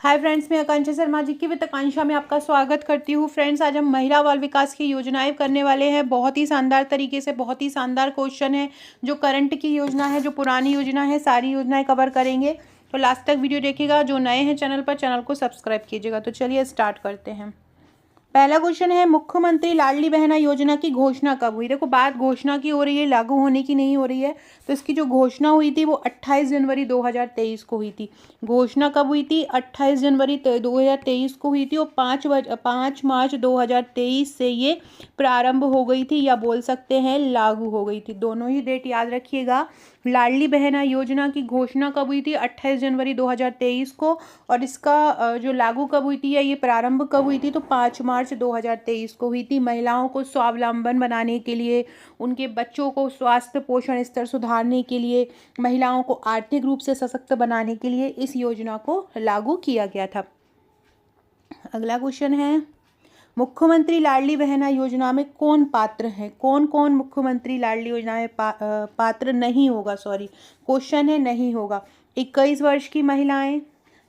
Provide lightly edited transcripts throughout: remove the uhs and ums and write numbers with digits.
Hi friends, मैं आकांक्षा शर्मा जी की वित्त आकांक्षा में आपका स्वागत करती हूँ। फ्रेंड्स, आज हम महिला बाल विकास की योजनाएं करने वाले हैं। बहुत ही शानदार तरीके से बहुत ही शानदार क्वेश्चन है। जो करंट की योजना है, जो पुरानी योजना है, सारी योजनाएं कवर करेंगे। तो लास्ट तक वीडियो देखिएगा। जो नए हैं चैनल पर, चैनल को सब्सक्राइब कीजिएगा। तो चलिए स्टार्ट करते हैं। पहला क्वेश्चन है, मुख्यमंत्री लाडली बहना योजना की घोषणा कब हुई। देखो, बात घोषणा की हो रही है, लागू होने की नहीं हो रही है। तो इसकी जो घोषणा हुई थी वो 28 जनवरी 2023 को हुई थी। घोषणा कब हुई थी? 28 जनवरी 2023 को हुई थी। और 5 मार्च 2023 से ये प्रारंभ हो गई थी, या बोल सकते हैं लागू हो गई थी। दोनों ही डेट याद रखिएगा। लाडली बहना योजना की घोषणा कब हुई थी? 28 जनवरी 2023 को। और इसका जो लागू कब हुई थी या ये प्रारंभ कब हुई थी? तो 5 मार्च 2023 को हुई थी। महिलाओं को स्वावलंबन बनाने के लिए, उनके बच्चों को स्वास्थ्य पोषण स्तर सुधारने के लिए, महिलाओं को आर्थिक रूप से सशक्त बनाने के लिए इस योजना को लागू किया गया था। अगला क्वेश्चन है, मुख्यमंत्री लाडली बहना योजना में कौन पात्र है? कौन कौन मुख्यमंत्री लाडली योजना में पात्र नहीं होगा? सॉरी, क्वेश्चन है नहीं होगा। 21 वर्ष की महिलाएं,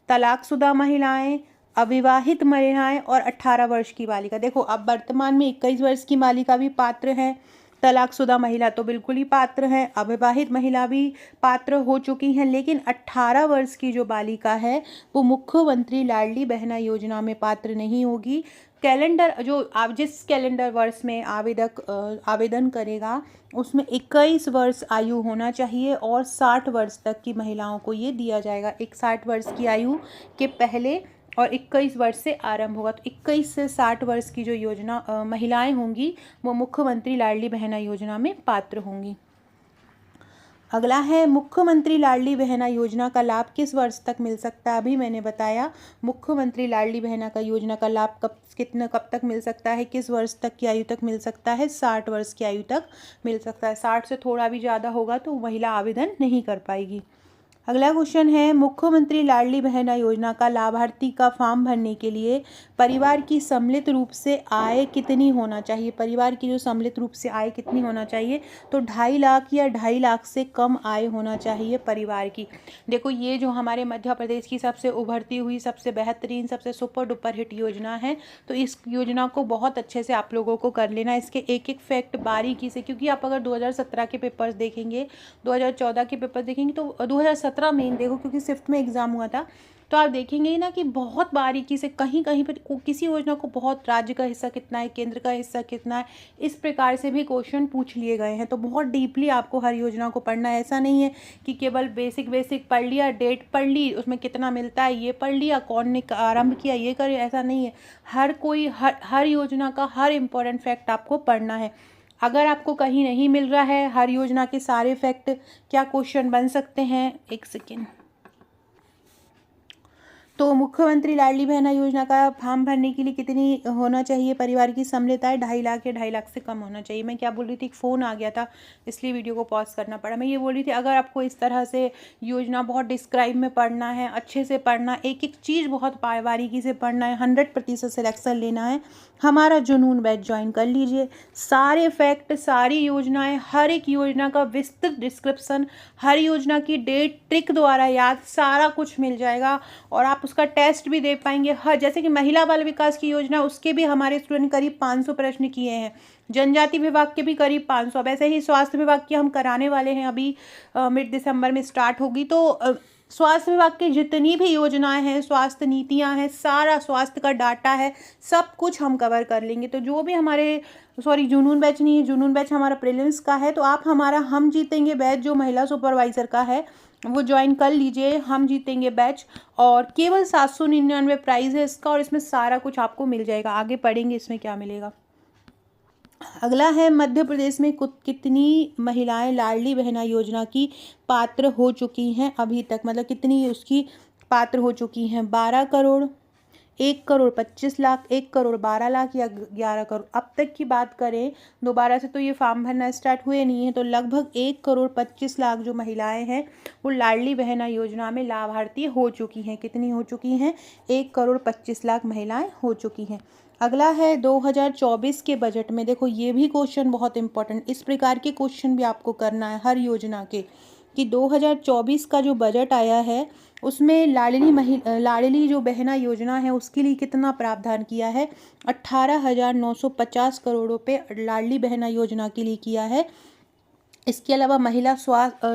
तलाकशुदा महिलाएं, अविवाहित महिलाएं और 18 वर्ष की बालिका। देखो, अब वर्तमान में 21 वर्ष की बालिका भी पात्र है, तलाकशुदा महिला तो बिल्कुल ही पात्र है, अविवाहित महिला भी पात्र हो चुकी हैं, लेकिन 18 वर्ष की जो बालिका है वो मुख्यमंत्री लाडली बहना योजना में पात्र नहीं होगी। कैलेंडर जो आप जिस कैलेंडर वर्ष में आवेदन करेगा उसमें 21 वर्ष आयु होना चाहिए और 60 वर्ष तक की महिलाओं को ये दिया जाएगा। 61 वर्ष की आयु के पहले और 21 वर्ष से आरंभ होगा। तो 21 से 60 वर्ष की जो योजना महिलाएं होंगी वो मुख्यमंत्री लाडली बहना योजना में पात्र होंगी। अगला है, मुख्यमंत्री लाडली बहना योजना का लाभ किस वर्ष तक मिल सकता है? अभी मैंने बताया मुख्यमंत्री लाडली बहना का योजना का लाभ कब तक मिल सकता है, किस वर्ष तक की आयु तक मिल सकता है? 60 वर्ष की आयु तक मिल सकता है। 60 से थोड़ा भी ज़्यादा होगा तो महिला आवेदन नहीं कर पाएगी। अगला क्वेश्चन है, मुख्यमंत्री लाडली बहना योजना का लाभार्थी का फॉर्म भरने के लिए परिवार की सम्मिलित रूप से आय कितनी होना चाहिए? परिवार की जो सम्मिलित रूप से आय कितनी होना चाहिए? तो 2.5 लाख या 2.5 लाख से कम आय होना चाहिए परिवार की। देखो, ये जो हमारे मध्य प्रदेश की सबसे उभरती हुई, सबसे बेहतरीन, सबसे सुपर डुपर हिट योजना है। तो इस योजना को बहुत अच्छे से आप लोगों को कर लेना, इसके एक एक फैक्ट बारीकी से, क्योंकि आप अगर 2017 के पेपर्स देखेंगे, 2014 के पेपर देखेंगे, तो 2017 मेन देखो, क्योंकि सिफ्ट में एग्जाम हुआ था, तो आप देखेंगे ही ना कि बहुत बारीकी से कहीं कहीं पर किसी योजना को बहुत राज्य का हिस्सा कितना है, केंद्र का हिस्सा कितना है, इस प्रकार से भी क्वेश्चन पूछ लिए गए हैं। तो बहुत डीपली आपको हर योजना को पढ़ना है। ऐसा नहीं है कि केवल बेसिक पढ़ लिया, डेट पढ़ ली, उसमें कितना मिलता है ये पढ़ लिया, कौन ने आरंभ किया ये करे, ऐसा नहीं है। हर योजना का हर इंपॉर्टेंट फैक्ट आपको पढ़ना है। अगर आपको कहीं नहीं मिल रहा है हर योजना के सारे फैक्ट, क्या क्वेश्चन बन सकते हैं? एक सेकेंड। तो मुख्यमंत्री लाडली बहना योजना का फॉर्म भरने के लिए कितनी होना चाहिए परिवार की सम्मिलित आय? 2.5 लाख या 2.5 लाख से कम होना चाहिए। मैं क्या बोल रही थी, एक फ़ोन आ गया था इसलिए वीडियो को पॉज करना पड़ा। मैं ये बोल रही थी, अगर आपको इस तरह से योजना बहुत डिस्क्राइब में पढ़ना है, अच्छे से पढ़ना, एक एक चीज़ बहुत बारीकी से पढ़ना है, 100% सिलेक्शन लेना है, हमारा जुनून बैच ज्वाइन कर लीजिए। सारे फैक्ट, सारी योजनाएं, हर एक योजना का विस्तृत डिस्क्रिप्शन, हर योजना की डेट ट्रिक द्वारा याद, सारा कुछ मिल जाएगा और आप उसका टेस्ट भी दे पाएंगे। हर जैसे कि महिला बाल विकास की योजना, उसके भी हमारे स्टूडेंट करीब 500 प्रश्न किए हैं। जनजाति विभाग के भी करीब 500। वैसे ही स्वास्थ्य विभाग की हम कराने वाले हैं, अभी मिड दिसंबर में स्टार्ट होगी। तो स्वास्थ्य विभाग की जितनी भी योजनाएं हैं, स्वास्थ्य नीतियां हैं, सारा स्वास्थ्य का डाटा है, सब कुछ हम कवर कर लेंगे। तो जो भी हमारे जुनून बैच नहीं है, जुनून बैच हमारा प्रीलिम्स का है, तो आप हमारा हम जीतेंगे बैच जो महिला सुपरवाइज़र का है वो ज्वाइन कर लीजिए। हम जीतेंगे बैच, और केवल 799 प्राइस है इसका, और इसमें सारा कुछ आपको मिल जाएगा। आगे पढ़ेंगे इसमें क्या मिलेगा। अगला है, मध्य प्रदेश में कितनी महिलाएं लाडली बहना योजना की पात्र हो चुकी हैं अभी तक? मतलब कितनी उसकी पात्र हो चुकी हैं? 12 करोड़, 1 करोड़ 25 लाख, 1 करोड़ 12 लाख या 11 करोड़? अब तक की बात करें, दोबारा से तो ये फॉर्म भरना स्टार्ट हुए नहीं है, तो लगभग 1 करोड़ 25 लाख जो महिलाएं हैं वो लाडली बहना योजना में लाभार्थी हो चुकी हैं। कितनी हो चुकी हैं? 1 करोड़ 25 लाख महिलाएं हो चुकी हैं। अगला है, 2024 के बजट में, देखो ये भी क्वेश्चन बहुत इंपॉर्टेंट, इस प्रकार के क्वेश्चन भी आपको करना है हर योजना के, कि 2024 का जो बजट आया है उसमें लाडली जो बहना योजना है उसके लिए कितना प्रावधान किया है? 18,950 करोड़ रुपए लाडली बहना योजना के लिए किया है। इसके अलावा महिला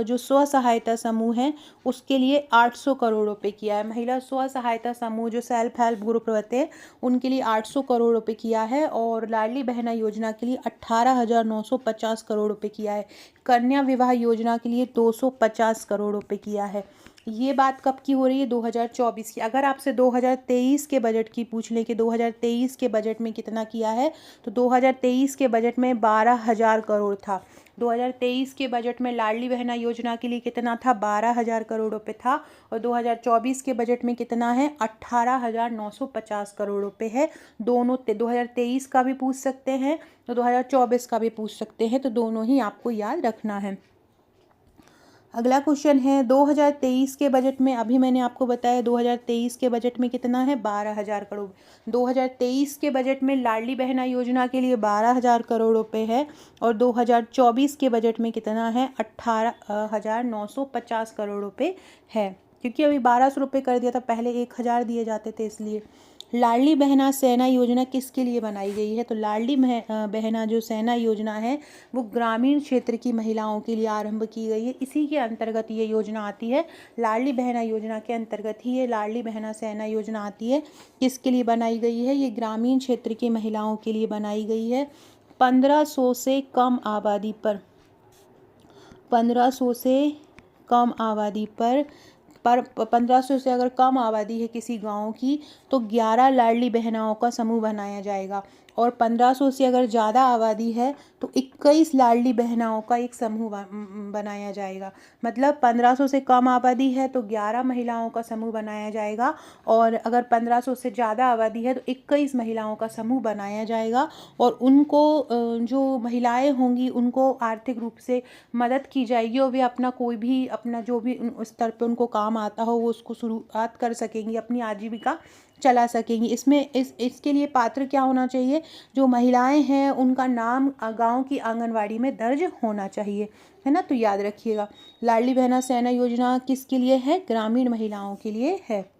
जो स्व सहायता समूह है उसके लिए 800 करोड़ रुपए किया है। महिला स्व सहायता समूह जो सेल्फ हेल्प ग्रुप रहते हैं उनके लिए 800 करोड़ रुपए किया है और लाडली बहना योजना के लिए 18,950 करोड़ रुपए किया है। कन्या विवाह योजना के लिए 250 करोड़ रुपए किया है। ये बात कब की हो रही है? 2024 की। अगर आपसे 2023 के बजट की पूछ लें कि 2023 के बजट में कितना किया है, तो 2023 के बजट में 12,000 करोड़ था। 2023 के बजट में लाडली बहना योजना के लिए कितना था? 12,000 करोड़ रुपए था। और 2024 के बजट में कितना है? 18,950 करोड़ रुपए है। दोनों 2023 का भी पूछ सकते हैं तो 2024 का भी पूछ सकते हैं, तो दोनों ही आपको याद रखना है। अगला क्वेश्चन है 2023 के बजट में, अभी मैंने आपको बताया 2023 के बजट में कितना है? 12,000 करोड़। 2023 के बजट में लाडली बहना योजना के लिए 12,000 करोड़ रुपए है और 2024 के बजट में कितना है? 18,950 करोड़ रुपए है, क्योंकि अभी 1,200 रुपये कर दिया था, पहले 1,000 दिए जाते थे इसलिए। लाडली बहना सेना योजना किसके लिए बनाई गई है? तो लाडली बहना जो सेना योजना है वो ग्रामीण क्षेत्र की महिलाओं के लिए आरंभ की गई है। इसी के अंतर्गत ये योजना आती है। लाडली बहना योजना के अंतर्गत ही ये लाडली बहना सेना योजना आती है। किसके लिए बनाई गई है? ये ग्रामीण क्षेत्र की महिलाओं के लिए बनाई गई है। 1500 से कम आबादी पर 1500 से कम आबादी पर 1500 से अगर कम आबादी है किसी गांव की तो 11 लाडली बहनाओं का समूह बनाया जाएगा। और 1500 से अगर ज़्यादा आबादी है तो 21 लाडली बहनाओं का एक समूह बनाया जाएगा। मतलब 1500 से कम आबादी है तो 11 महिलाओं का समूह बनाया जाएगा और अगर 1500 से ज़्यादा आबादी है तो 21 महिलाओं का समूह बनाया जाएगा। और उनको जो महिलाएं होंगी उनको आर्थिक रूप से मदद की जाएगी और वे अपना कोई भी अपना जो भी स्तर पर उनको काम आता हो वो उसको शुरुआत कर सकेंगी, अपनी आजीविका चला सकेंगी। इसके लिए पात्र क्या होना चाहिए? जो महिलाएं हैं उनका नाम गांव की आंगनवाड़ी में दर्ज होना चाहिए, है ना। तो याद रखिएगा, लाडली बहना सेना योजना किसके लिए है? ग्रामीण महिलाओं के लिए है।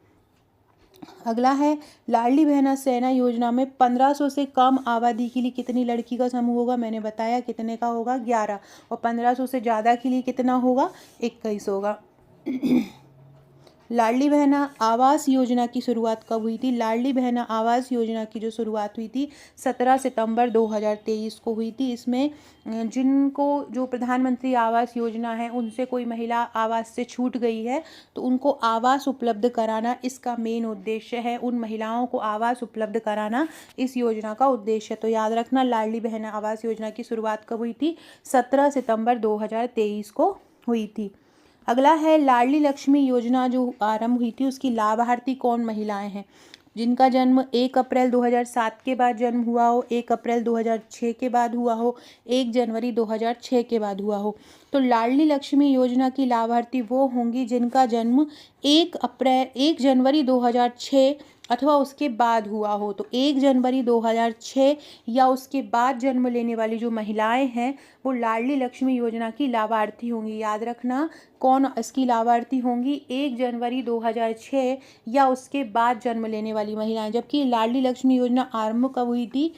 अगला है लाडली बहना सेना योजना में 1500 से कम आबादी के लिए कितनी लड़की का समूह होगा? मैंने बताया कितने का होगा? 11। और 1500 से ज़्यादा के लिए कितना होगा? 21 होगा। लाडली बहना आवास योजना की शुरुआत कब हुई थी? लाडली बहना आवास योजना की जो शुरुआत हुई थी 17 सितंबर 2023 को हुई थी। इसमें जिनको जो प्रधानमंत्री आवास योजना है उनसे कोई महिला आवास से छूट गई है तो उनको आवास उपलब्ध कराना इसका मेन उद्देश्य है। उन महिलाओं को आवास उपलब्ध कराना इस योजना का उद्देश्य है। तो याद रखना, लाडली बहना आवास योजना की शुरुआत कब हुई थी? 17 सितंबर 2023 को हुई थी। अगला है लाडली लक्ष्मी योजना जो आरंभ हुई थी उसकी लाभार्थी कौन महिलाएं हैं? जिनका जन्म 1 अप्रैल 2007 के बाद जन्म हुआ हो, 1 अप्रैल 2006 के बाद हुआ हो, 1 जनवरी 2006 के बाद हुआ हो। तो लाडली लक्ष्मी योजना की लाभार्थी वो होंगी जिनका जन्म 1 जनवरी 2006 अथवा उसके बाद हुआ हो। तो 1 जनवरी 2006 या उसके बाद जन्म लेने वाली जो महिलाएं हैं वो लाडली लक्ष्मी योजना की लाभार्थी होंगी। याद रखना, कौन इसकी लाभार्थी होंगी? 1 जनवरी 2006 या उसके बाद जन्म लेने वाली महिलाएं। जबकि लाडली लक्ष्मी योजना आरंभ कब हुई थी?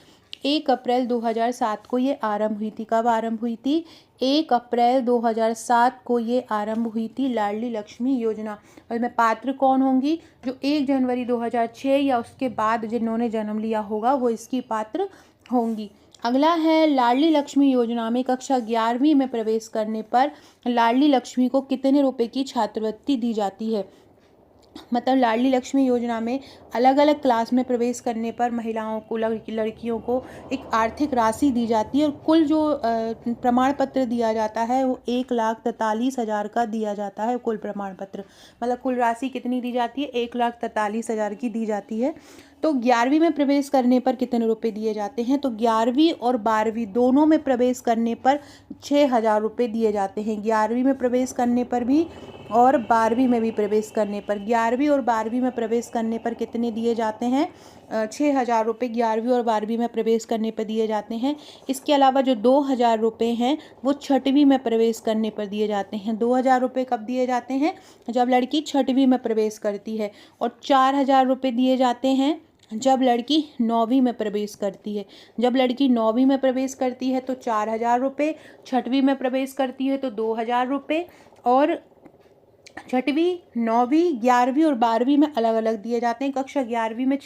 1 अप्रैल 2007 को ये आरंभ हुई थी। कब आरंभ हुई थी? 1 अप्रैल 2007 को ये आरंभ हुई थी लाडली लक्ष्मी योजना। और इसमें पात्र कौन होंगी? जो 1 जनवरी 2006 या उसके बाद जिन्होंने जन्म लिया होगा वो इसकी पात्र होंगी। अगला है लाडली लक्ष्मी योजना में कक्षा 11वीं में प्रवेश करने पर लाडली लक्ष्मी को कितने रुपए की छात्रवृत्ति दी जाती है? मतलब लाडली लक्ष्मी योजना में अलग अलग क्लास में प्रवेश करने पर महिलाओं को लड़कियों को एक आर्थिक राशि दी जाती है और कुल जो प्रमाण पत्र दिया जाता है वो 1,43,000 का दिया जाता है। कुल प्रमाण पत्र मतलब कुल राशि कितनी दी जाती है? 1,43,000 की दी जाती है। तो 11वीं में प्रवेश करने पर कितने रुपए दिए जाते हैं? तो 11वीं और 12वीं दोनों में प्रवेश करने पर 6,000 रुपये दिए जाते हैं। 11वीं में प्रवेश करने पर भी और 12वीं में भी प्रवेश करने पर, 11वीं और 12वीं में प्रवेश करने पर कितने दिए जाते हैं? 6,000 रुपये 11वीं और 12वीं में प्रवेश करने पर दिए जाते हैं। इसके अलावा जो 2,000 रुपये हैं वो 6वीं में प्रवेश करने पर दिए जाते हैं। 2,000 रुपये कब दिए जाते हैं? जब लड़की 6वीं में प्रवेश करती है। और 4,000 रुपये दिए जाते हैं जब लड़की 9वीं में प्रवेश करती है। जब लड़की 9वीं में प्रवेश करती है तो 4,000 रुपये, 6वीं में प्रवेश करती है तो 2,000 रुपये, और 6वीं, 9वीं, 11वीं और 12वीं में अलग अलग दिए जाते हैं। कक्षा 11वीं में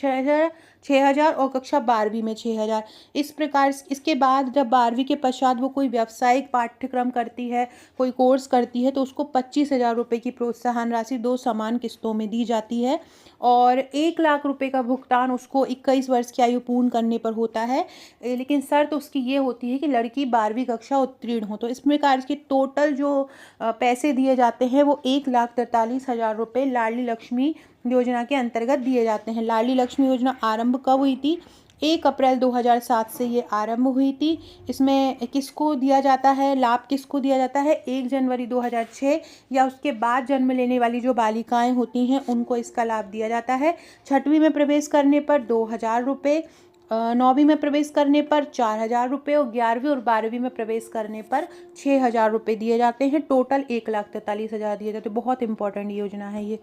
6,000 और कक्षा 12वीं में 6,000। इस प्रकार इसके बाद जब 12वीं के पश्चात वो कोई व्यावसायिक पाठ्यक्रम करती है, कोई कोर्स करती है, तो उसको 25,000 रुपये की प्रोत्साहन राशि 2 समान किस्तों में दी जाती है। और 1,00,000 रुपये का भुगतान उसको 21 वर्ष की आयु पूर्ण करने पर होता है, लेकिन शर्त उसकी ये होती है कि लड़की 12वीं कक्षा उत्तीर्ण हो। तो इस प्रकार के टोटल जो पैसे दिए जाते हैं वो 1,43,000 रुपये लाडली लक्ष्मी योजना के अंतर्गत दिए जाते हैं। लाडली लक्ष्मी योजना आरंभ कब हुई थी? 1 अप्रैल 2007 से ये आरंभ हुई थी। इसमें किसको दिया जाता है लाभ? किसको दिया जाता है? 1 जनवरी 2006 या उसके बाद जन्म लेने वाली जो बालिकाएं होती हैं उनको इसका लाभ दिया जाता है। 6वीं में प्रवेश करने पर 2,000 रुपये, 9वीं में प्रवेश करने पर 4,000 रुपये और 11वीं और 12वीं में प्रवेश करने पर 6,000 रुपये दिए जाते हैं। टोटल 1,43,000 दिए जाते हैं। बहुत इंपॉर्टेंट योजना है ये।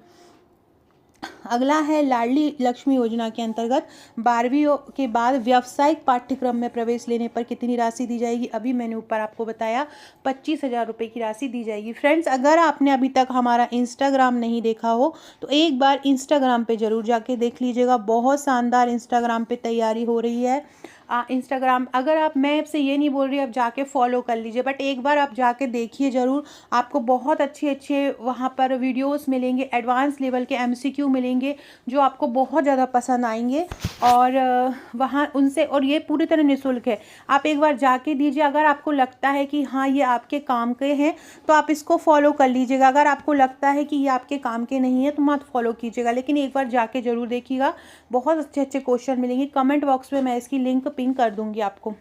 अगला है लाडली लक्ष्मी योजना के अंतर्गत 12वीं के बाद व्यावसायिक पाठ्यक्रम में प्रवेश लेने पर कितनी राशि दी जाएगी? अभी मैंने ऊपर आपको बताया 25,000 रुपये की राशि दी जाएगी। फ्रेंड्स, अगर आपने अभी तक हमारा इंस्टाग्राम नहीं देखा हो तो एक बार इंस्टाग्राम पे ज़रूर जाके देख लीजिएगा। बहुत शानदार इंस्टाग्राम पे तैयारी हो रही है। इंस्टाग्राम, अगर आप, मैं आपसे ये नहीं बोल रही आप जाके फॉलो कर लीजिए, बट एक बार आप जाके देखिए ज़रूर। आपको बहुत अच्छे अच्छे वहाँ पर वीडियोस मिलेंगे, एडवांस लेवल के MCQ मिलेंगे जो आपको बहुत ज़्यादा पसंद आएंगे। और वहाँ उनसे, और ये पूरी तरह निःशुल्क है। आप एक बार जाके दीजिए। अगर आपको लगता है कि हाँ ये आपके काम के हैं तो आप इसको फॉलो कर लीजिएगा। अगर आपको लगता है कि ये आपके काम के नहीं है तो मत फॉलो कीजिएगा, लेकिन एक बार जाके ज़रूर देखिएगा। बहुत अच्छे अच्छे क्वेश्चन मिलेंगे। कमेंट बॉक्स में मैं इसकी लिंक पिन कर दूंगी आपको।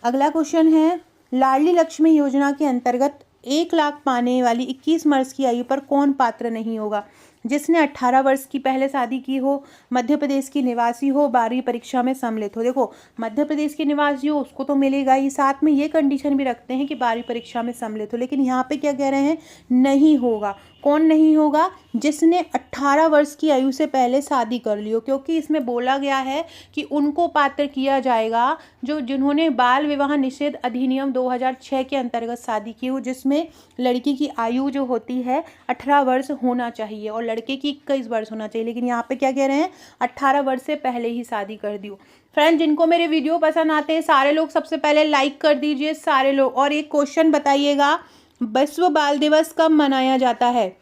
अगला क्वेश्चन है, लाडली लक्ष्मी योजना के अंतर्गत 1,00,000 पाने वाली 21 वर्ष की आयु पर कौन पात्र नहीं होगा? जिसने 18 वर्ष की पहले शादी की हो, मध्य प्रदेश की निवासी हो, 12वीं परीक्षा में सम्मिलित हो। देखो, मध्य प्रदेश की निवासी हो उसको तो मिलेगा ही, साथ में ये कंडीशन भी रखते हैं कि 12वीं परीक्षा में सम्मिलित हो। लेकिन यहाँ पे क्या कह रहे हैं? नहीं होगा। कौन नहीं होगा? जिसने 18 वर्ष की आयु से पहले शादी कर ली हो, क्योंकि इसमें बोला गया है कि उनको पात्र किया जाएगा जिन्होंने बाल विवाह निषेध अधिनियम 2006 के अंतर्गत शादी की हो, जिसमें लड़की की आयु जो होती है 18 वर्ष होना चाहिए और लड़के की 21 वर्ष होना चाहिए। लेकिन यहाँ पे क्या कह रहे हैं? 18 वर्ष से पहले ही शादी कर दी हो। फ्रेंड, जिनको मेरे वीडियो पसंद आते हैं सारे लोग सबसे पहले लाइक कर दीजिए, सारे लोग। और एक क्वेश्चन बताइएगा, विश्व बाल दिवस कब मनाया जाता है?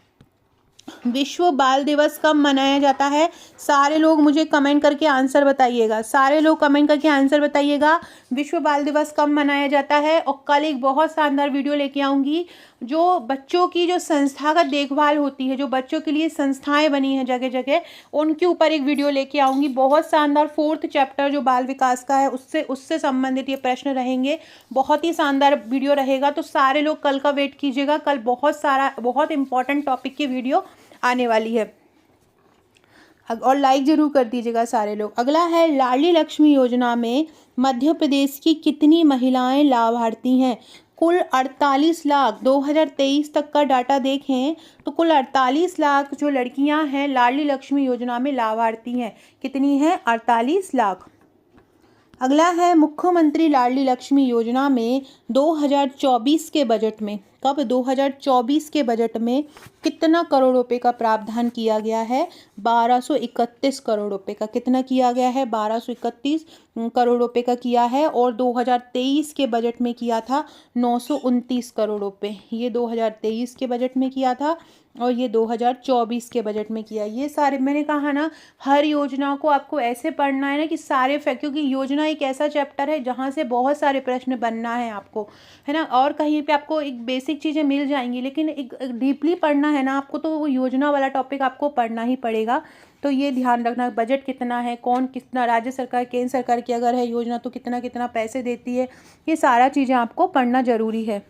विश्व बाल दिवस कब मनाया जाता है? सारे लोग मुझे कमेंट करके आंसर बताइएगा। सारे लोग कमेंट करके आंसर बताइएगा, विश्व बाल दिवस कब मनाया जाता है। और कल एक बहुत शानदार वीडियो लेके आऊँगी जो बच्चों की जो संस्थागत देखभाल होती है, जो बच्चों के लिए संस्थाएं बनी हैं जगह जगह, उनके ऊपर एक वीडियो लेके आऊँगी। बहुत शानदार 4th चैप्टर जो बाल विकास का है उससे संबंधित ये प्रश्न रहेंगे। बहुत ही शानदार वीडियो रहेगा, तो सारे लोग कल का वेट कीजिएगा। कल बहुत इंपॉर्टेंट टॉपिक की वीडियो आने वाली है। और लाइक जरूर कर दीजिएगा सारे लोग। अगला है, लाडली लक्ष्मी योजना में मध्य प्रदेश की कितनी महिलाएं लाभार्थी हैं? कुल 48 लाख। 2023 तक का डाटा देखें तो कुल 48 लाख जो लड़कियां हैं लाडली लक्ष्मी योजना में लाभार्थी हैं। कितनी हैं? 48 लाख। अगला है, मुख्यमंत्री लाडली लक्ष्मी योजना में 2024 के बजट में, कब? 2024 के बजट में कितना करोड़ रुपए का प्रावधान किया गया है? 1231 करोड़ रुपए का। कितना किया गया है? 1231 करोड़ रुपए का किया है। और 2023 के बजट में किया था 929 करोड़ रुपए। ये 2023 के बजट में किया था और ये 2024 के बजट में किया। ये सारे, मैंने कहा ना, हर योजना को आपको ऐसे पढ़ना है ना कि सारे फैक्ट, क्योंकि योजना एक ऐसा चैप्टर है जहाँ से बहुत सारे प्रश्न बनना है आपको, है ना। और कहीं पे आपको एक बेसिक चीज़ें मिल जाएंगी, लेकिन एक डीपली पढ़ना है ना आपको, तो वो योजना वाला टॉपिक आपको पढ़ना ही पड़ेगा। तो ये ध्यान रखना, बजट कितना है, कौन कितना, राज्य सरकार केंद्र सरकार की अगर है योजना तो कितना कितना पैसे देती है, ये सारा चीज़ें आपको पढ़ना ज़रूरी है।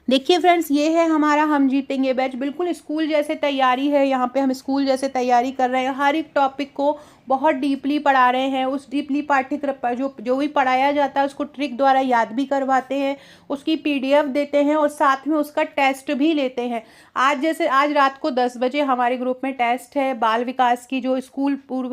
देखिए फ्रेंड्स, ये है हमारा हम जीतेंगे बैच। बिल्कुल स्कूल जैसे तैयारी है, यहाँ पे हम स्कूल जैसे तैयारी कर रहे हैं। हर एक टॉपिक को बहुत डीपली पढ़ा रहे हैं। उस डीपली पाठ्यक्रम पर जो जो भी पढ़ाया जाता है उसको ट्रिक द्वारा याद भी करवाते हैं, उसकी पीडीएफ देते हैं और साथ में उसका टेस्ट भी लेते हैं। आज रात को 10 बजे हमारे ग्रुप में टेस्ट है बाल विकास की, जो स्कूल पूर्व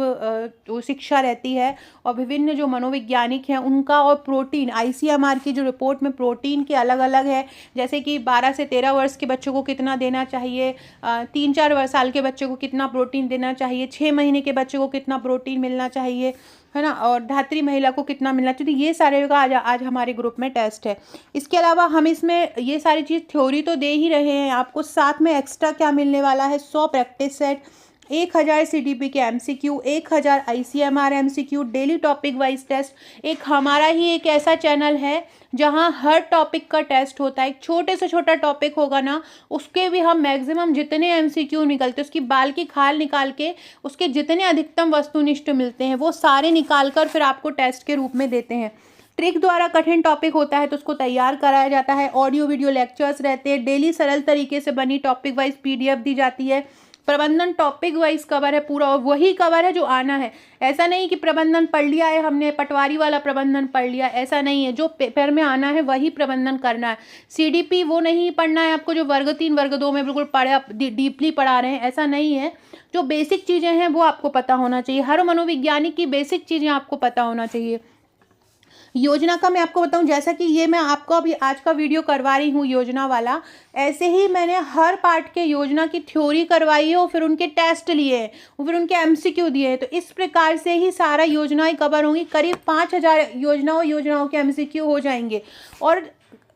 जो शिक्षा रहती है और विभिन्न जो मनोवैज्ञानिक हैं उनका, और प्रोटीन आईसीएमआर की जो रिपोर्ट में प्रोटीन के अलग अलग है, जैसे कि 12 से 13 वर्ष के बच्चों को कितना देना चाहिए, 3-4 साल के बच्चे को कितना प्रोटीन देना चाहिए, 6 महीने के बच्चे को कितना प्रोटीन मिलना चाहिए, है ना, और धात्री महिला को कितना मिलना चाहिए। ये सारे का आज हमारे ग्रुप में टेस्ट है। इसके अलावा हम इसमें ये सारी चीज़ थ्योरी तो दे ही रहे हैं आपको, साथ में एक्स्ट्रा क्या मिलने वाला है, 100 प्रैक्टिस सेट, 1000 सीडीपी के MCQ, 1000 ICMR MCQ, daily topic wise test. एक हमारा ही एक ऐसा चैनल है जहां हर टॉपिक का टेस्ट होता है। एक छोटे से छोटा टॉपिक होगा ना, उसके भी हम मैक्सिमम जितने एमसीक्यू निकलते हैं, उसकी बाल की खाल निकाल के उसके जितने अधिकतम वस्तुनिष्ठ मिलते हैं वो सारे निकाल कर फिर आपको टेस्ट के रूप में देते हैं। ट्रिक द्वारा कठिन टॉपिक होता है तो उसको तैयार कराया जाता है। ऑडियो वीडियो लेक्चर्स रहते हैं। डेली सरल तरीके से बनी टॉपिक वाइज पीडीएफ दी जाती है। प्रबंधन टॉपिक वाइज कवर है पूरा, और वही कवर है जो आना है। ऐसा नहीं कि प्रबंधन पढ़ लिया है हमने, पटवारी वाला प्रबंधन पढ़ लिया, ऐसा नहीं है। जो पेपर में आना है वही प्रबंधन करना है। सीडीपी वो नहीं पढ़ना है आपको जो वर्ग 3 वर्ग 2 में बिल्कुल डीपली पढ़ा रहे हैं, ऐसा नहीं है। जो बेसिक चीज़ें हैं वो आपको पता होना चाहिए। हर मनोविज्ञानिक की बेसिक चीज़ें आपको पता होना चाहिए। योजना का मैं आपको बताऊं, जैसा कि ये मैं आपको अभी आज का वीडियो करवा रही हूँ योजना वाला, ऐसे ही मैंने हर पार्ट के योजना की थ्योरी करवाई है और फिर उनके टेस्ट लिए हैं और फिर उनके एमसीक्यू दिए हैं। तो इस प्रकार से ही सारा योजनाएं कवर होंगी। करीब 5000 योजनाओं के एमसीक्यू हो जाएंगे और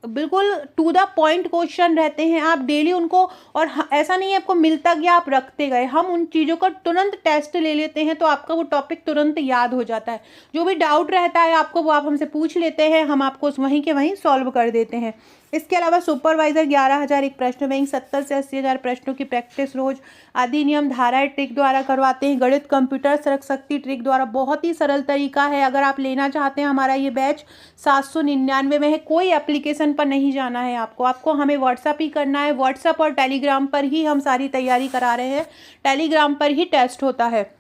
बिल्कुल टू द पॉइंट क्वेश्चन रहते हैं। आप डेली उनको, और ऐसा नहीं है आपको मिलता गया आप रखते गए, हम उन चीज़ों का तुरंत टेस्ट ले लेते हैं तो आपका वो टॉपिक तुरंत याद हो जाता है। जो भी डाउट रहता है आपको वो आप हमसे पूछ लेते हैं, हम आपको वहीं के वहीं सॉल्व कर देते हैं। इसके अलावा सुपरवाइजर 11,000 एक प्रश्न बैंक, 70 से 80,000 प्रश्नों की प्रैक्टिस रोज, अधिनियम धाराएं ट्रिक द्वारा करवाते हैं। गणित कंप्यूटर सर्क शक्ति ट्रिक द्वारा, बहुत ही सरल तरीका है। अगर आप लेना चाहते हैं हमारा ये बैच 799 में है। कोई एप्लीकेशन पर नहीं जाना है आपको हमें व्हाट्सअप ही करना है। व्हाट्सअप और टेलीग्राम पर ही हम सारी तैयारी करा रहे हैं। टेलीग्राम पर ही टेस्ट होता है।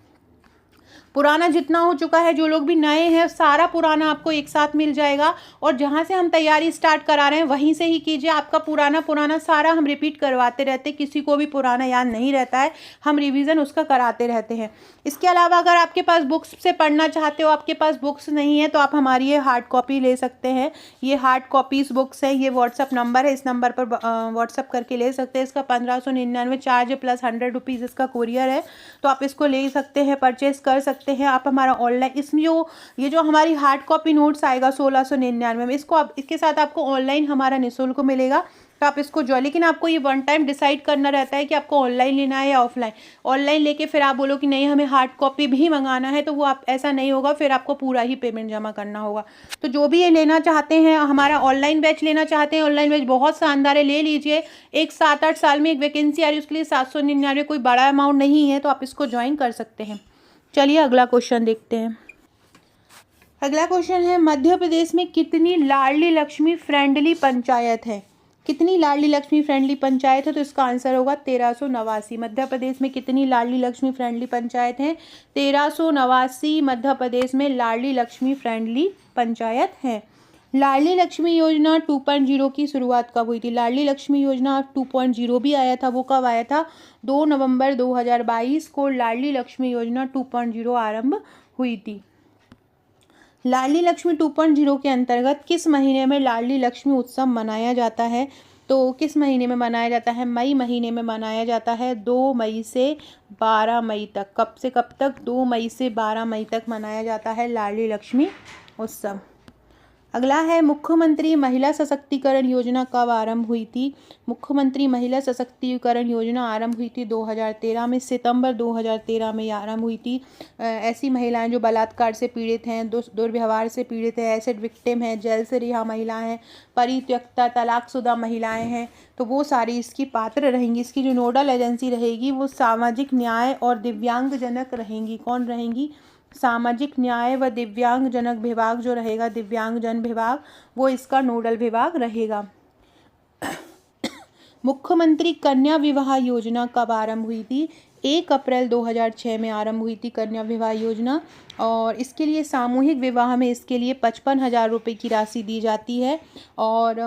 पुराना जितना हो चुका है, जो लोग भी नए हैं सारा पुराना आपको एक साथ मिल जाएगा, और जहाँ से हम तैयारी स्टार्ट करा रहे हैं वहीं से ही कीजिए। आपका पुराना सारा हम रिपीट करवाते रहते हैं। किसी को भी पुराना याद नहीं रहता है, हम रिवीजन उसका कराते रहते हैं। इसके अलावा अगर आपके पास बुक्स से पढ़ना चाहते हो, आपके पास बुक्स नहीं है, तो आप हमारी ये हार्ड कॉपी ले सकते हैं। ये हार्ड कॉपीज़ बुक्स है। ये व्हाट्सअप नंबर है, इस नंबर पर व्हाट्सअप करके ले सकते हैं। इसका 1599 चार्ज प्लस 100 रुपीज़ इसका कोरियर है, तो आप इसको ले सकते हैं, परचेज कर सकते हैं आप हमारा ऑनलाइन। इसमें ये जो हमारी हार्ड कॉपी नोट्स आएगा 1699 में, इसको आप इसके साथ आपको ऑनलाइन हमारा निःशुल्क मिलेगा, तो आप इसको जो, लेकिन आपको ये वन टाइम डिसाइड करना रहता है कि आपको ऑनलाइन लेना है या ऑफलाइन। ऑनलाइन लेके फिर आप बोलो कि नहीं हमें हार्ड कॉपी भी मंगाना है, तो वो आप ऐसा नहीं होगा, फिर आपको पूरा ही पेमेंट जमा करना होगा। तो जो भी ये लेना चाहते हैं, हमारा ऑनलाइन बैच लेना चाहते हैं, ऑनलाइन बैच बहुत शानदार है, ले लीजिए। एक 7-8 साल में एक वैकेंसी आ रही है, उसके लिए 799 कोई बड़ा अमाउंट नहीं है, तो आप इसको ज्वाइन कर सकते हैं। चलिए अगला क्वेश्चन देखते हैं। अगला क्वेश्चन है, मध्य प्रदेश में कितनी लाडली लक्ष्मी फ्रेंडली पंचायत है? कितनी लाडली लक्ष्मी फ्रेंडली पंचायत है? तो इसका आंसर होगा 1389। मध्य प्रदेश में कितनी लाडली लक्ष्मी फ्रेंडली पंचायत है? 1389 मध्य प्रदेश में लाडली लक्ष्मी फ्रेंडली पंचायत है। लाडली लक्ष्मी योजना 2.0 की शुरुआत कब हुई थी? लाडली लक्ष्मी योजना 2.0 भी आया था, वो कब आया था? 2 नवंबर 2022 को लाडली लक्ष्मी योजना 2.0 आरंभ हुई थी। लाडली लक्ष्मी 2.0 के अंतर्गत किस महीने में लाडली लक्ष्मी उत्सव मनाया जाता है? तो किस महीने में मनाया जाता है? मई महीने में मनाया जाता है, 2 मई से 12 मई तक। कब से कब तक? 2 मई से 12 मई तक मनाया जाता है लाडली लक्ष्मी उत्सव। अगला है, मुख्यमंत्री महिला सशक्तिकरण योजना कब आरंभ हुई थी? मुख्यमंत्री महिला सशक्तिकरण योजना आरंभ हुई थी 2013 में, सितंबर 2013 में आरंभ हुई थी। ऐसी महिलाएं जो बलात्कार से पीड़ित हैं, दुर्व्यवहार से पीड़ित हैं, एसिड विक्टिम हैं, जेल से रिहा महिला हैं, परित्यक्ता तलाकशुदा महिलाएं हैं, तो वो सारी इसकी पात्र रहेंगी। इसकी जो नोडल एजेंसी रहेगी वो सामाजिक न्याय और दिव्यांगजनक रहेंगी। कौन रहेंगी? सामाजिक न्याय व दिव्यांगजनक विभाग जो रहेगा, दिव्यांगजन विभाग, वो इसका नोडल विभाग रहेगा। मुख्यमंत्री कन्या विवाह योजना कब आरंभ हुई थी? 1 अप्रैल 2006 में आरंभ हुई थी कन्या विवाह योजना। और इसके लिए सामूहिक विवाह में इसके लिए 55,000 रुपये की राशि दी जाती है। और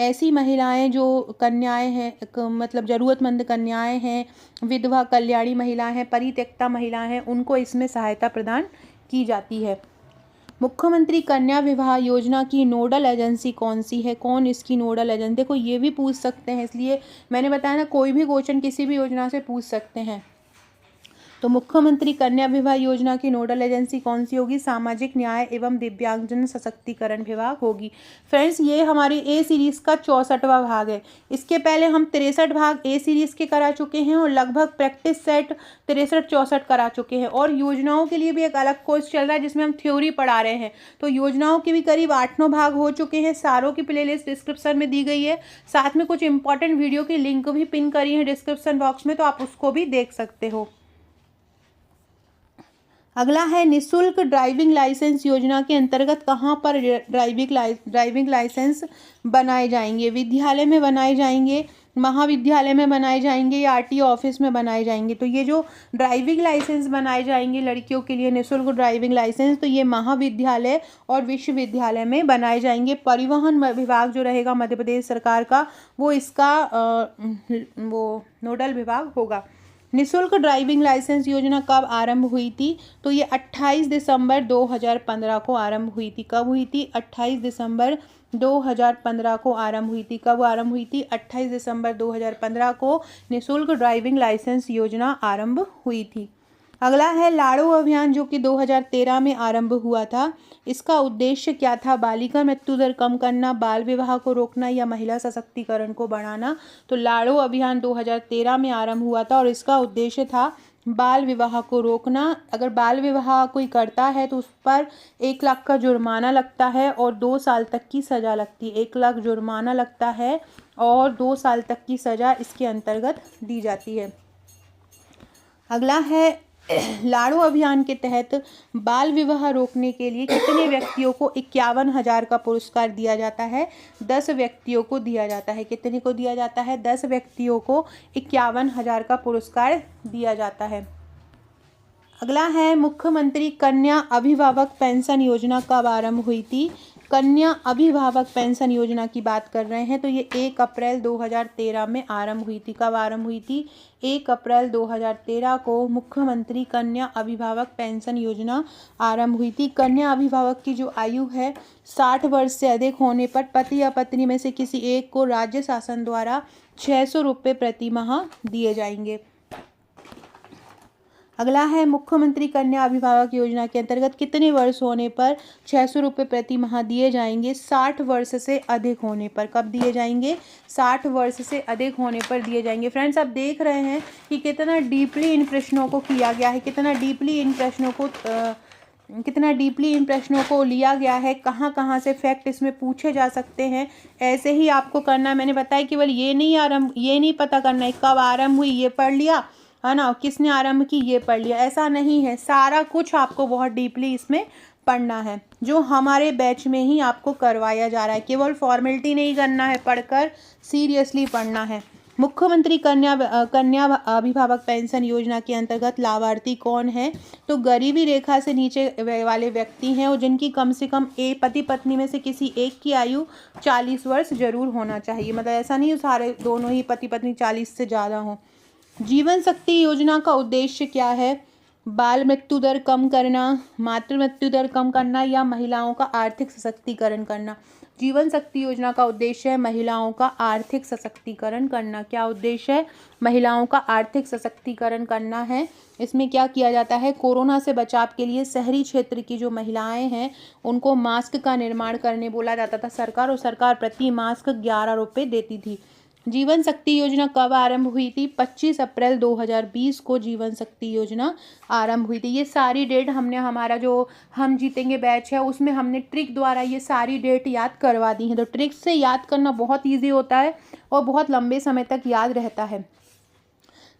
ऐसी महिलाएं जो कन्याएं हैं, मतलब ज़रूरतमंद कन्याएं हैं, विधवा कल्याणी महिलाएं हैं, परित्यक्ता महिलाएं हैं, उनको इसमें सहायता प्रदान की जाती है। मुख्यमंत्री कन्या विवाह योजना की नोडल एजेंसी कौन सी है? कौन इसकी नोडल एजेंसी? देखो ये भी पूछ सकते हैं, इसलिए मैंने बताया ना, कोई भी क्वेश्चन किसी भी योजना से पूछ सकते हैं। तो मुख्यमंत्री कन्या विवाह योजना की नोडल एजेंसी कौन सी होगी? सामाजिक न्याय एवं दिव्यांगजन सशक्तिकरण विभाग होगी। फ्रेंड्स, ये हमारी ए सीरीज़ का 64वां भाग है। इसके पहले हम 63 भाग ए सीरीज़ के करा चुके हैं और लगभग प्रैक्टिस सेट 63-64 करा चुके हैं। और योजनाओं के लिए भी एक अलग कोर्स चल रहा है जिसमें हम थ्योरी पढ़ा रहे हैं। तो योजनाओं के भी करीब 8-9 भाग हो चुके हैं। सारों की प्लेलिस्ट डिस्क्रिप्शन में दी गई है, साथ में कुछ इंपॉर्टेंट वीडियो की लिंक भी पिन करी है डिस्क्रिप्शन बॉक्स में, तो आप उसको भी देख सकते हो। अगला है निःशुल्क ड्राइविंग लाइसेंस योजना के अंतर्गत कहाँ पर ड्राइविंग लाइसेंस बनाए जाएंगे? विद्यालय में बनाए जाएंगे, महाविद्यालय में बनाए जाएंगे या आरटीओ ऑफिस में बनाए जाएंगे? तो ये जो ड्राइविंग लाइसेंस बनाए जाएंगे लड़कियों के लिए निःशुल्क ड्राइविंग लाइसेंस, तो ये महाविद्यालय और विश्वविद्यालय में बनाए जाएंगे। परिवहन विभाग जो रहेगा मध्य प्रदेश सरकार का, वो इसका वो नोडल विभाग होगा। निःशुल्क ड्राइविंग लाइसेंस योजना कब आरंभ हुई थी? तो ये 28 दिसंबर 2015 को आरंभ हुई थी। कब हुई थी? 28 दिसंबर 2015 को आरंभ हुई थी। कब आरंभ हुई थी? 28 दिसंबर 2015 को निःशुल्क ड्राइविंग लाइसेंस योजना आरंभ हुई थी। अगला है लाड़ो अभियान, जो कि 2013 में आरंभ हुआ था। इसका उद्देश्य क्या था? बालिका मृत्यु दर कम करना, बाल विवाह को रोकना या महिला सशक्तिकरण को बढ़ाना। तो लाड़ो अभियान 2013 में आरंभ हुआ था और इसका उद्देश्य था बाल विवाह को रोकना। अगर बाल विवाह कोई करता है तो उस पर 1 लाख का जुर्माना लगता है और 2 साल तक की सज़ा लगती है। 1 लाख जुर्माना लगता है और 2 साल तक की सज़ा इसके अंतर्गत दी जाती है। अगला है लाड़ो अभियान के तहत बाल विवाह रोकने के लिए कितने व्यक्तियों को 51,000 का पुरस्कार दिया जाता है? 10 व्यक्तियों को दिया जाता है। कितने को दिया जाता है? 10 व्यक्तियों को 51,000 का पुरस्कार दिया जाता है। अगला है मुख्यमंत्री कन्या अभिभावक पेंशन योजना कब आरंभ हुई थी? कन्या अभिभावक पेंशन योजना की बात कर रहे हैं, तो ये 1 अप्रैल 2013 में आरंभ हुई थी। कब आरंभ हुई थी? 1 अप्रैल 2013 को मुख्यमंत्री कन्या अभिभावक पेंशन योजना आरंभ हुई थी। कन्या अभिभावक की जो आयु है 60 वर्ष से अधिक होने पर पति या पत्नी में से किसी एक को राज्य शासन द्वारा 600 रुपये प्रति माह दिए जाएंगे। अगला है मुख्यमंत्री कन्या अभिभावक योजना के अंतर्गत कितने वर्ष होने पर 600 रुपये प्रति माह दिए जाएंगे? 60 वर्ष से अधिक होने पर। कब दिए जाएंगे? 60 वर्ष से अधिक होने पर दिए जाएंगे। फ्रेंड्स, आप देख रहे हैं कि कितना डीपली इन प्रश्नों को किया गया है, कितना डीपली इन प्रश्नों को लिया गया है, कहाँ कहाँ से फैक्ट इसमें पूछे जा सकते हैं। ऐसे ही आपको करना है। मैंने बताया केवल ये नहीं पता करना है कब आरंभ हुई, ये पढ़ लिया है ना, किसने आरंभ की ये पढ़ लिया, ऐसा नहीं है। सारा कुछ आपको बहुत डीपली इसमें पढ़ना है, जो हमारे बैच में ही आपको करवाया जा रहा है। केवल फॉर्मेलिटी नहीं करना है, पढ़कर सीरियसली पढ़ना है। मुख्यमंत्री कन्या अभिभावक पेंशन योजना के अंतर्गत लाभार्थी कौन है? तो गरीबी रेखा से नीचे वाले व्यक्ति हैं और जिनकी कम से कम पति पत्नी में से किसी एक की आयु 40 वर्ष जरूर होना चाहिए। मतलब ऐसा नहीं सारे दोनों ही पति पत्नी 40 से ज़्यादा हों। जीवन शक्ति योजना का उद्देश्य क्या है? बाल मृत्यु दर कम करना, मातृ मृत्यु दर कम करना या महिलाओं का आर्थिक सशक्तिकरण करना। जीवन शक्ति योजना का उद्देश्य है महिलाओं का आर्थिक सशक्तिकरण करना। क्या उद्देश्य है? महिलाओं का आर्थिक सशक्तिकरण करना है। इसमें क्या किया जाता है? कोरोना से बचाव के लिए शहरी क्षेत्र की जो महिलाएं हैं उनको मास्क का निर्माण करने बोला जाता था सरकार, और सरकार प्रति मास्क 11 रुपये देती थी। जीवन शक्ति योजना कब आरंभ हुई थी? 25 अप्रैल 2020 को जीवन शक्ति योजना आरंभ हुई थी। ये सारी डेट हमने हमारा जो हम जीतेंगे बैच है उसमें हमने ट्रिक द्वारा ये सारी डेट याद करवा दी हैं। तो ट्रिक से याद करना बहुत ईजी होता है और बहुत लंबे समय तक याद रहता है।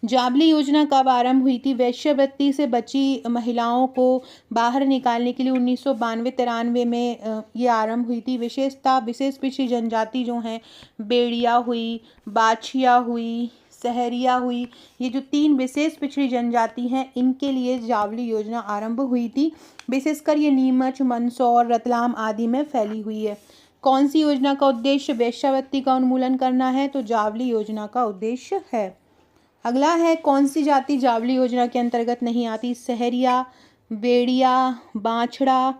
जाबली योजना कब आरंभ हुई थी? वेश्यावृत्ति से बची महिलाओं को बाहर निकालने के लिए 1992-93 में ये आरंभ हुई थी। विशेषता विशेष पिछड़ी जनजाति जो हैं, बेड़िया हुई, बाछिया हुई, सहरिया हुई, ये जो 3 विशेष पिछड़ी जनजाति हैं, इनके लिए जाबली योजना आरंभ हुई थी। विशेषकर ये नीमच, मंदसौर, रतलाम आदि में फैली हुई है। कौन सी योजना का उद्देश्य वेश्यावृत्ति का उन्मूलन करना है? तो जाबली योजना का उद्देश्य है। अगला है, कौन सी जाति जाबली योजना के अंतर्गत नहीं आती? सहरिया, बेड़िया, बांछड़ा।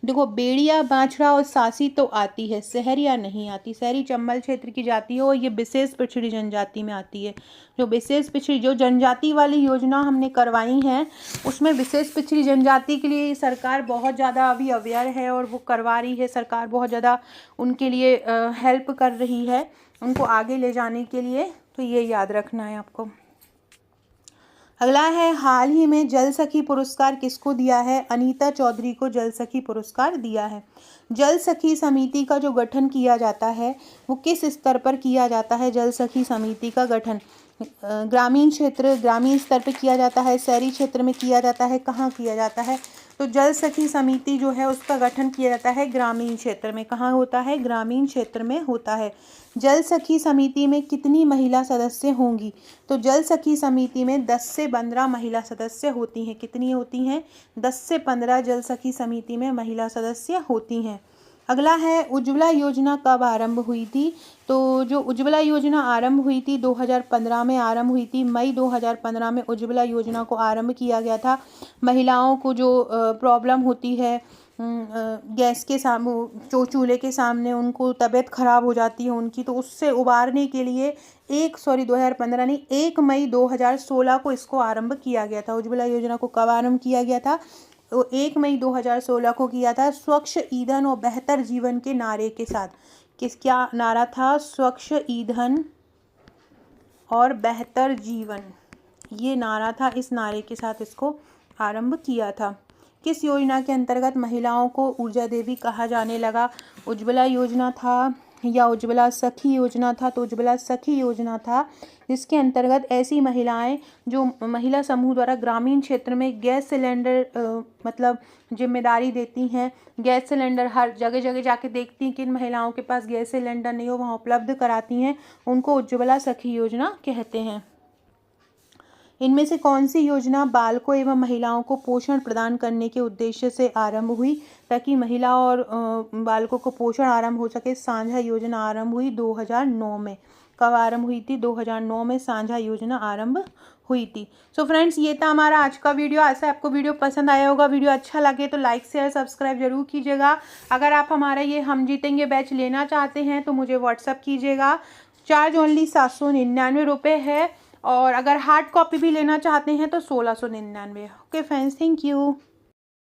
देखो, बेड़िया, बांछड़ा और सासी तो आती है, सहरिया नहीं आती। सहरी चंबल क्षेत्र की जाति है और ये विशेष पिछड़ी जनजाति में आती है। जो विशेष पिछड़ी जो जनजाति वाली योजना हमने करवाई हैं, उसमें विशेष पिछड़ी जनजाति के लिए सरकार बहुत ज़्यादा अभी अवेयर है और वो करवा रही है। सरकार बहुत ज़्यादा उनके लिए हेल्प कर रही है, उनको आगे ले जाने के लिए। तो ये याद रखना है आपको। अगला है, हाल ही में जल सखी पुरस्कार किसको दिया है? अनीता चौधरी को जल सखी पुरस्कार दिया है। जल सखी समिति का जो गठन किया जाता है वो किस स्तर पर किया जाता है? जल सखी समिति का गठन ग्रामीण स्तर पर किया जाता है, शहरी क्षेत्र में किया जाता है, कहाँ किया जाता है? तो जल सखी समिति जो है उसका गठन किया जाता है ग्रामीण क्षेत्र में। कहाँ होता है? ग्रामीण क्षेत्र में होता है। जल सखी समिति में कितनी महिला सदस्य होंगी? तो जल सखी समिति में 10 से 15 महिला सदस्य होती हैं। कितनी होती हैं? 10 से 15 जल सखी समिति में महिला सदस्य होती हैं। अगला है, उज्ज्वला योजना कब आरंभ हुई थी? तो जो उज्ज्वला योजना आरंभ हुई थी 2015 में आरंभ हुई थी। मई 2015 में उज्ज्वला योजना को आरंभ किया गया था। महिलाओं को जो प्रॉब्लम होती है गैस के सामने, जो चूल्हे के सामने उनको तबीयत ख़राब हो जाती है उनकी, तो उससे उबारने के लिए 1 मई 2016 को इसको आरंभ किया गया था। उज्ज्वला योजना को कब आरंभ किया गया था? तो 1 मई 2016 को किया था, स्वच्छ ईंधन और बेहतर जीवन के नारे के साथ। क्या नारा था? स्वच्छ ईंधन और बेहतर जीवन, ये नारा था। इस नारे के साथ इसको आरंभ किया था। किस योजना के अंतर्गत महिलाओं को ऊर्जा देवी कहा जाने लगा? उज्ज्वला योजना था या उज्ज्वला सखी योजना था? तो उज्ज्वला सखी योजना था, जिसके अंतर्गत ऐसी महिलाएं जो महिला समूह द्वारा ग्रामीण क्षेत्र में गैस सिलेंडर मतलब जिम्मेदारी देती हैं। गैस सिलेंडर हर जगह जगह जाके देखती हैं, किन महिलाओं के पास गैस सिलेंडर नहीं हो, वहाँ उपलब्ध कराती हैं, उनको उज्ज्वला सखी योजना कहते हैं। इनमें से कौन सी योजना बालकों एवं महिलाओं को पोषण प्रदान करने के उद्देश्य से आरंभ हुई, ताकि महिला और बालकों को पोषण आरंभ हो सके? साझा योजना आरंभ हुई 2009 में। कब आरंभ हुई थी? 2009 में साझा योजना आरंभ हुई थी। सो फ्रेंड्स, ये था हमारा आज का वीडियो। ऐसा आपको वीडियो पसंद आया होगा। वीडियो अच्छा लगे तो लाइक शेयर सब्सक्राइब जरूर कीजिएगा। अगर आप हमारा ये हम जीतेंगे बैच लेना चाहते हैं तो मुझे व्हाट्सअप कीजिएगा। चार्ज ओनली 799 रुपये है और अगर हार्ड कॉपी भी लेना चाहते हैं तो 1699। Okay friends, thank you.